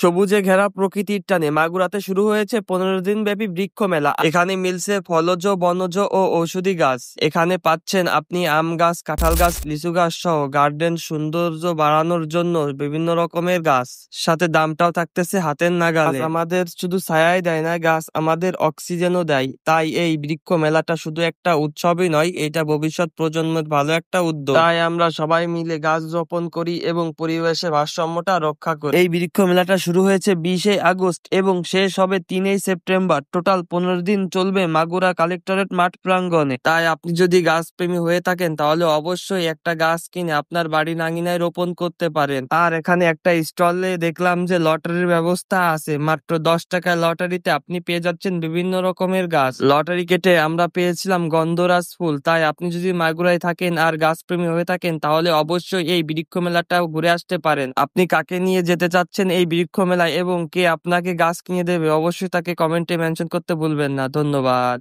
সবুজে ঘেরা প্রকৃতির টানে মাগুরাতে শুরু হয়েছে 15 দিন ব্যাপী বৃক্ষ মেলা। এখানে মিলছে ফলজ, বনজ ও ঔষধি গাছ। এখানে পাচ্ছেন আপনি আম গাছ, কাঁঠাল গাছ, লিচু গাছ সহ গার্ডেন সৌন্দর্য বাড়ানোর জন্য বিভিন্ন রকমের গাছ। সাথে দামটাও থাকতেছে হাতের নাগালে। আমাদের শুধু ছায়াই দেয় না, গাছ আমাদের অক্সিজেনও দেয়। তাই এই বৃক্ষ মেলাটা শুধু একটা উৎসবই নয়, এটা ভবিষ্যৎ প্রজন্মের ভালো একটা উদ্যোগ। তাই আমরা সবাই মিলে গাছ রোপণ করি এবং পরিবেশের ভারসাম্যটা রক্ষা করি। এই বৃক্ষ মেলাটা শুরু হয়েছে 20 আগস্ট এবং শেষ হবে 3 সেপ্টেম্বর। টোটাল 15 দিন চলবে মাগুরা কালেক্টরেট মাঠ প্রাঙ্গণে। তাই আপনি যদি গাছ প্রেমী হয়ে থাকেন তাহলে অবশ্যই একটা গাছ কিনে আপনার বাড়ির আঙিনায় রোপণ করতে পারেন। আর এখানে একটা স্টলে দেখলাম যে লটারির ব্যবস্থা আছে। মাত্র 10 টাকায় লটারিতে আপনি পেয়ে যাচ্ছেন বিভিন্ন রকমের গাছ। লটারি কেটে আমরা পেয়েছিলাম গন্ধরাজ ফুল। তাই আপনি যদি মাগুরায় থাকেন আর গাছ প্রেমী হয়ে থাকেন তাহলে অবশ্যই এই বৃক্ষ মেলাটাও ঘুরে আসতে পারেন। আপনি কাকে নিয়ে যেতে চাচ্ছেন এই বৃক্ষ মেলায় এবং কে আপনাকে গাছ কিনে দেবে, অবশ্যই তাকে কমেন্টে মেনশন করতে ভুলবেন না। ধন্যবাদ।